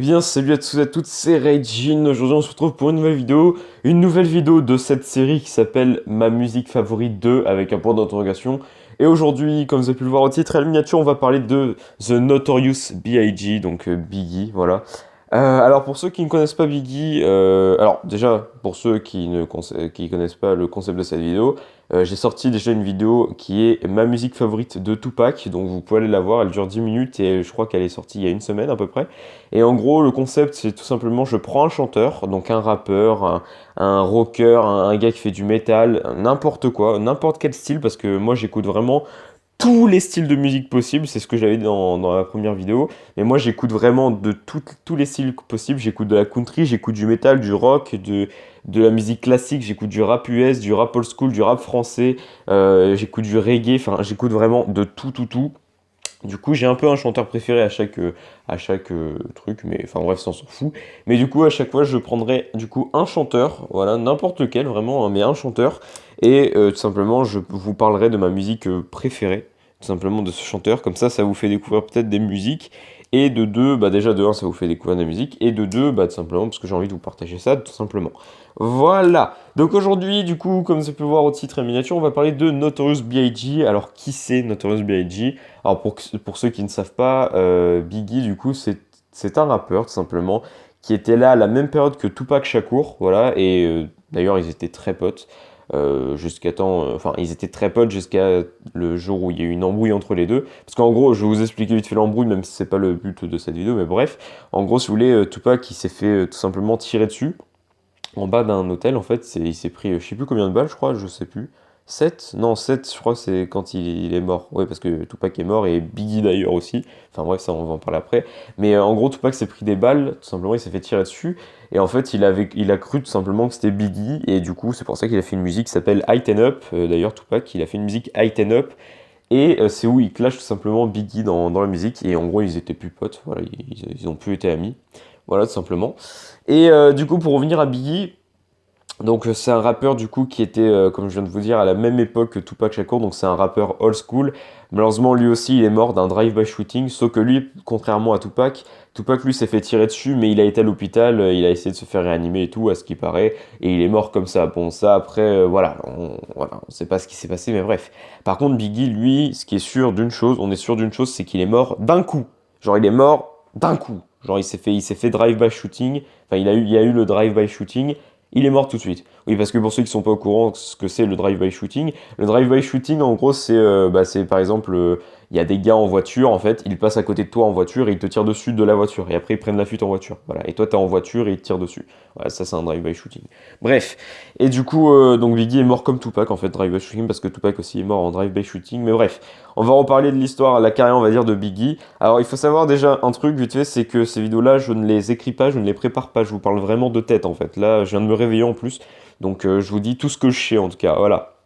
Eh bien, salut à tous et à toutes, c'est Regine. Aujourd'hui, on se retrouve pour une nouvelle vidéo de cette série qui s'appelle Ma musique favorite 2 avec un point d'interrogation. Et aujourd'hui, comme vous avez pu le voir au titre et à la miniature, on va parler de The Notorious B.I.G., donc Biggie, voilà. Alors pour ceux qui ne connaissent pas Biggie, alors déjà pour ceux qui connaissent pas le concept de cette vidéo, j'ai sorti déjà une vidéo qui est ma musique favorite de Tupac, donc vous pouvez aller la voir, elle dure 10 minutes et je crois qu'elle est sortie il y a une semaine à peu près. Et en gros le concept c'est tout simplement je prends un chanteur, donc un rappeur, un rocker, un gars qui fait du métal, n'importe quoi, n'importe quel style parce que moi j'écoute vraiment tous les styles de musique possibles, c'est ce que j'avais dit dans la première vidéo, mais moi j'écoute vraiment de tous les styles possibles, j'écoute de la country, j'écoute du metal, du rock, de la musique classique, j'écoute du rap US, du rap old school, du rap français, j'écoute du reggae, enfin j'écoute vraiment de tout. Du coup, j'ai un peu un chanteur préféré à chaque truc, mais enfin bref, ça on s'en fout. Mais du coup, à chaque fois, je prendrai du coup un chanteur, voilà, n'importe lequel, vraiment, hein, mais un chanteur, et tout simplement, je vous parlerai de ma musique préférée, tout simplement de ce chanteur. Comme ça vous fait découvrir peut-être des musiques, et de deux, bah déjà de un, ça vous fait découvrir des musiques, et de deux, bah tout simplement parce que j'ai envie de vous partager ça, tout simplement. Voilà. Donc aujourd'hui, du coup, comme vous avez pu le voir au titre et miniature, on va parler de Notorious B.I.G. Alors, qui c'est Notorious B.I.G.? Alors pour ceux qui ne savent pas, Biggie du coup c'est un rappeur tout simplement qui était là à la même période que Tupac Shakur, voilà, et d'ailleurs ils étaient très potes jusqu'à temps, enfin ils étaient très potes jusqu'à le jour où il y a eu une embrouille entre les deux, parce qu'en gros je vais vous expliquer vite fait l'embrouille même si c'est pas le but de cette vidéo, mais bref, en gros si vous voulez Tupac il s'est fait tout simplement tirer dessus en bas d'un hôtel, en fait, il s'est pris, je sais plus combien de balles, je crois, je sais plus. 7. Non, 7, je crois que c'est quand il est mort. Ouais, parce que Tupac est mort et Biggie d'ailleurs aussi. Enfin bref, ça on va en parler après. Mais en gros, Tupac s'est pris des balles, tout simplement, il s'est fait tirer dessus. Et en fait, il a cru tout simplement que c'était Biggie. Et du coup, c'est pour ça qu'il a fait une musique qui s'appelle High Up. D'ailleurs, Tupac, il a fait une musique High Up. Et c'est où il clash tout simplement Biggie dans la musique. Et en gros, ils étaient plus potes. Voilà, ils ont plus été amis. Voilà, tout simplement. Et du coup, pour revenir à Biggie, donc c'est un rappeur du coup qui était, comme je viens de vous dire, à la même époque que Tupac Shakur, donc c'est un rappeur old school. Malheureusement lui aussi il est mort d'un drive-by shooting, sauf que lui, contrairement à Tupac, Tupac lui s'est fait tirer dessus mais il a été à l'hôpital, il a essayé de se faire réanimer et tout à ce qui paraît, et il est mort comme ça. Bon ça après, voilà, on sait pas ce qui s'est passé mais bref. Par contre Biggie lui, ce qui est sûr d'une chose, on est sûr d'une chose, c'est qu'il est mort d'un coup. Genre il est mort d'un coup. Genre il s'est fait drive-by shooting, enfin il y a eu le drive-by shooting, il est mort tout de suite. Oui, parce que pour ceux qui sont pas au courant ce que c'est le drive-by shooting, en gros, c'est par exemple, il y a des gars en voiture, en fait, ils passent à côté de toi en voiture et ils te tirent dessus de la voiture. Et après, ils prennent la fuite en voiture. Voilà. Et toi, t'es en voiture et ils te tirent dessus. Voilà, ça, c'est un drive-by shooting. Bref. Et du coup, donc Biggie est mort comme Tupac, en fait, drive-by shooting, parce que Tupac aussi est mort en drive-by shooting. Mais bref, on va reparler de l'histoire, la carrière, on va dire, de Biggie. Alors, il faut savoir déjà un truc, vite fait, c'est que ces vidéos-là, je ne les écris pas, je ne les prépare pas. Je vous parle vraiment de tête, en fait. Là, je viens de me réveiller en plus. Donc je vous dis tout ce que je sais en tout cas, voilà.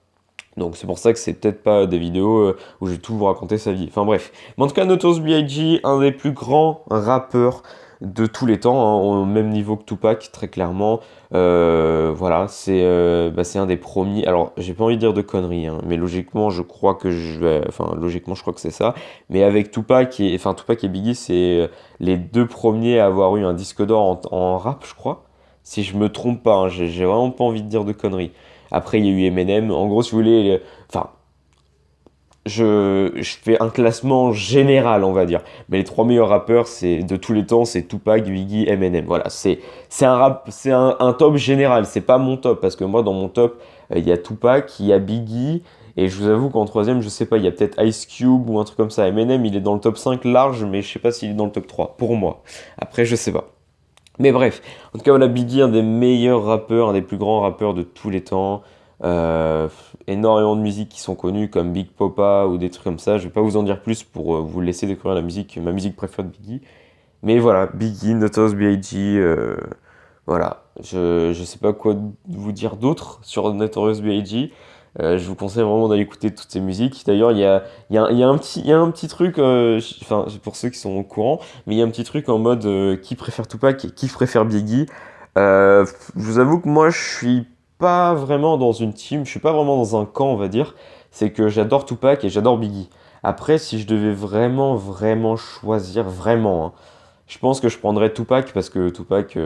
Donc c'est pour ça que c'est peut-être pas des vidéos où je vais tout vous raconter sa vie. Enfin bref. Mais en tout cas, Notorious B.I.G., un des plus grands rappeurs de tous les temps, hein, au même niveau que Tupac, très clairement. Voilà, c'est un des premiers. Alors, j'ai pas envie de dire de conneries, hein, mais logiquement, je crois que Enfin, logiquement, je crois que c'est ça. Mais avec Tupac et Biggie, c'est les deux premiers à avoir eu un disque d'or en rap, je crois. Si je me trompe pas, hein, j'ai vraiment pas envie de dire de conneries. Après, il y a eu Eminem. En gros, si vous voulez, enfin, je fais un classement général, on va dire. Mais les trois meilleurs rappeurs, c'est de tous les temps, c'est Tupac, Biggie, Eminem. Voilà, c'est un top général. C'est pas mon top parce que moi, dans mon top, il y a Tupac, il y a Biggie. Et je vous avoue qu'en troisième, je sais pas, il y a peut-être Ice Cube ou un truc comme ça. Eminem, il est dans le top 5 large, mais je sais pas s'il est dans le top 3, pour moi. Après, je sais pas. Mais bref, en tout cas, voilà, Biggie, un des meilleurs rappeurs, un des plus grands rappeurs de tous les temps. Euh, Énormément de musiques qui sont connues comme Big Poppa ou des trucs comme ça. Je vais pas vous en dire plus pour vous laisser découvrir ma musique préférée de Biggie. Mais voilà, Biggie, Notorious B.I.G. Voilà, je sais pas quoi vous dire d'autre sur Notorious B.I.G. Je vous conseille vraiment d'aller écouter toutes ces musiques. D'ailleurs, il y a un petit truc, enfin, pour ceux qui sont au courant, mais il y a un petit truc en mode qui préfère Tupac et qui préfère Biggie. Je vous avoue que moi, je suis pas vraiment dans une team, je suis pas vraiment dans un camp, on va dire. C'est que j'adore Tupac et j'adore Biggie. Après, si je devais vraiment choisir, vraiment, hein, je pense que je prendrais Tupac parce que Tupac,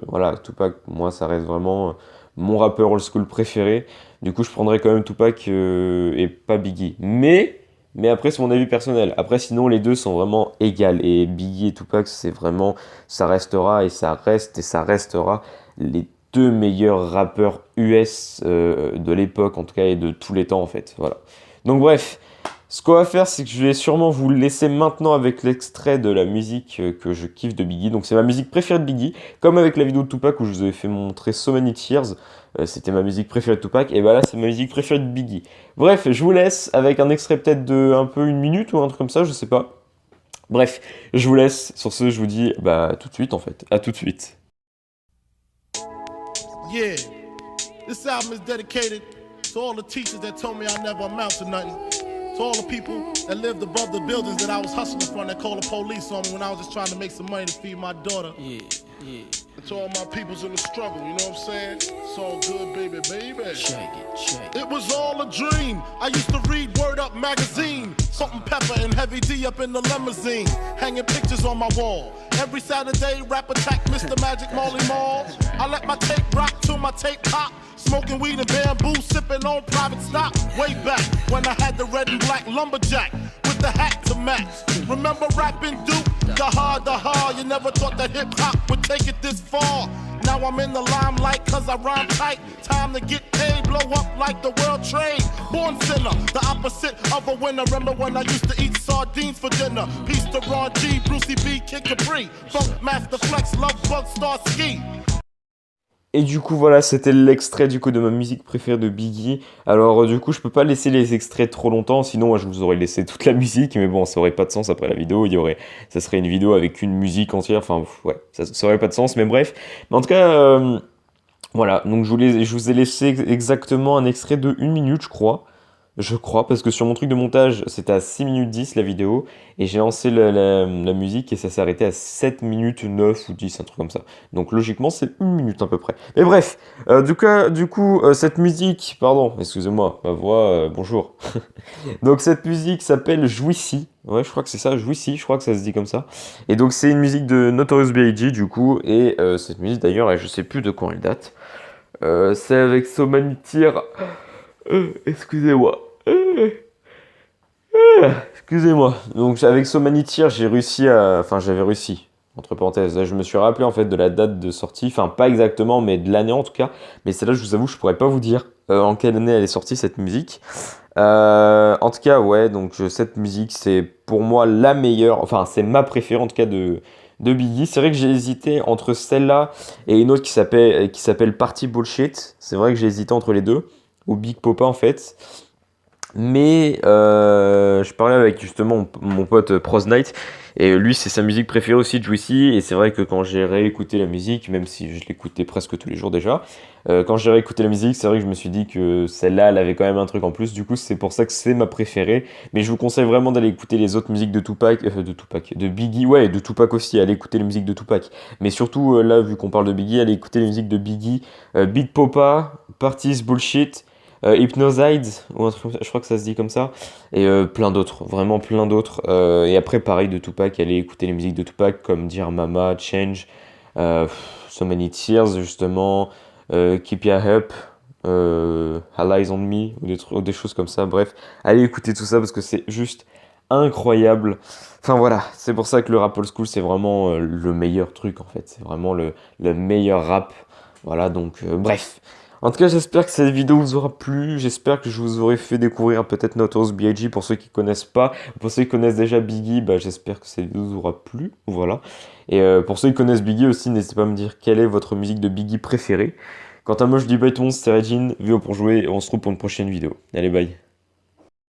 voilà, Tupac, moi, ça reste vraiment mon rappeur old school préféré. Du coup, je prendrais quand même Tupac et pas Biggie. Mais après, c'est mon avis personnel. Après, sinon, les deux sont vraiment égales. Et Biggie et Tupac, c'est vraiment, ça restera et ça reste et ça restera les deux meilleurs rappeurs US de l'époque, en tout cas, et de tous les temps, en fait. Voilà. Donc, bref. Ce qu'on va faire, c'est que je vais sûrement vous laisser maintenant avec l'extrait de la musique que je kiffe de Biggie. Donc c'est ma musique préférée de Biggie, comme avec la vidéo de Tupac où je vous avais fait montrer So Many Tears. C'était ma musique préférée de Tupac, et bah là c'est ma musique préférée de Biggie. Bref, je vous laisse avec un extrait peut-être de un peu une minute ou un truc comme ça, je sais pas. Bref, je vous laisse. Sur ce, je vous dis bah à tout de suite en fait. À tout de suite. Yeah, this album is dedicated to all the teachers that told me I never amount to nothing. To all the people that lived above the buildings that I was hustling from that called the police on me when I was just trying to make some money to feed my daughter. Yeah. And to all my peoples in the struggle, you know what I'm saying? It's all good, baby. Check it. It was all a dream. I used to read Word Up magazine. Salt-n-Pepa and Heavy D up in the limousine. Hanging pictures on my wall. Every Saturday, rap attack Mr. Magic Marley Marl. I let my tape rock till my tape pop. Smoking weed and bamboo, sipping on private stock. Way back when I had the red and black lumberjack with the hat to match. Remember rapping Duke? The hard, you never thought that hip hop would take it this far. Now I'm in the limelight cause I rhyme tight. Time to get paid, blow up like the world trade. Born sinner, the opposite of a winner. Remember when I used to eat sardines for dinner? Peace to Ron G, Brucey B, Kid Capri, Funk Master Flex, Love Bug, Star Ski. Et du coup voilà, c'était l'extrait du coup de ma musique préférée de Biggie. Alors du coup je peux pas laisser les extraits trop longtemps, sinon moi, je vous aurais laissé toute la musique, mais bon ça aurait pas de sens après la vidéo, ça serait une vidéo avec une musique entière, enfin ouais, ça aurait pas de sens, mais bref. Mais en tout cas, voilà, donc je vous ai laissé exactement un extrait de 1 minute je crois, parce que sur mon truc de montage, c'était à 6 minutes 10 la vidéo, et j'ai lancé la musique et ça s'est arrêté à 7 minutes 9 ou 10, un truc comme ça. Donc logiquement, c'est 1 minute à peu près. Mais bref, du coup, cette musique, pardon, excusez-moi, ma voix, bonjour. Donc cette musique s'appelle Jouici, ouais, je crois que c'est ça, Jouici, je crois que ça se dit comme ça. Et donc c'est une musique de Notorious B.I.G. du coup, et cette musique d'ailleurs, je sais plus de quand elle date. C'est avec So Many Tears. Excusez-moi. Excusez-moi. Donc avec So Many Tears, j'ai réussi à... Enfin, j'avais réussi. Entre parenthèses, là, je me suis rappelé en fait de la date de sortie. Enfin, pas exactement, mais de l'année en tout cas. Mais celle-là, je vous avoue, je pourrais pas vous dire en quelle année elle est sortie cette musique. En tout cas, ouais, donc cette musique, c'est pour moi la meilleure. Enfin, c'est ma préférée en tout cas de Biggie. C'est vrai que j'ai hésité entre celle-là et une autre qui s'appelle Party Bullshit. C'est vrai que j'ai hésité entre les deux. Ou Big Poppa en fait. Mais je parlais avec justement mon pote Pros Night, et lui c'est sa musique préférée aussi de Juicy, et c'est vrai que quand j'ai réécouté la musique, même si je l'écoutais presque tous les jours déjà, quand j'ai réécouté la musique, c'est vrai que je me suis dit que celle-là elle avait quand même un truc en plus, du coup c'est pour ça que c'est ma préférée. Mais je vous conseille vraiment d'aller écouter les autres musiques de Tupac, de Biggie, ouais, et de Tupac aussi, allez écouter les musiques de Tupac. Mais surtout là, vu qu'on parle de Biggie, allez écouter les musiques de Biggie, Big Poppa, Parties Bullshit, Hypnoside, ou un truc comme ça, je crois que ça se dit comme ça, et plein d'autres, vraiment plein d'autres. Et après, pareil de Tupac, allez écouter les musiques de Tupac comme Dear Mama, Change, So Many Tears, justement, Keep Ya Up, All Eyes on Me, ou des choses comme ça. Bref, allez écouter tout ça parce que c'est juste incroyable. Enfin voilà, c'est pour ça que le rap old school, c'est vraiment le meilleur truc en fait, c'est vraiment le meilleur rap. Voilà, donc bref. En tout cas, j'espère que cette vidéo vous aura plu, j'espère que je vous aurai fait découvrir peut-être Notorious B.I.G. pour ceux qui connaissent pas, pour ceux qui connaissent déjà Biggie, bah, j'espère que cette vidéo vous aura plu, voilà. Et pour ceux qui connaissent Biggie aussi, n'hésitez pas à me dire quelle est votre musique de Biggie préférée. Quant à moi, je dis bye tout le monde, c'était Regine, vidéo pour jouer, et on se retrouve pour une prochaine vidéo. Allez, bye.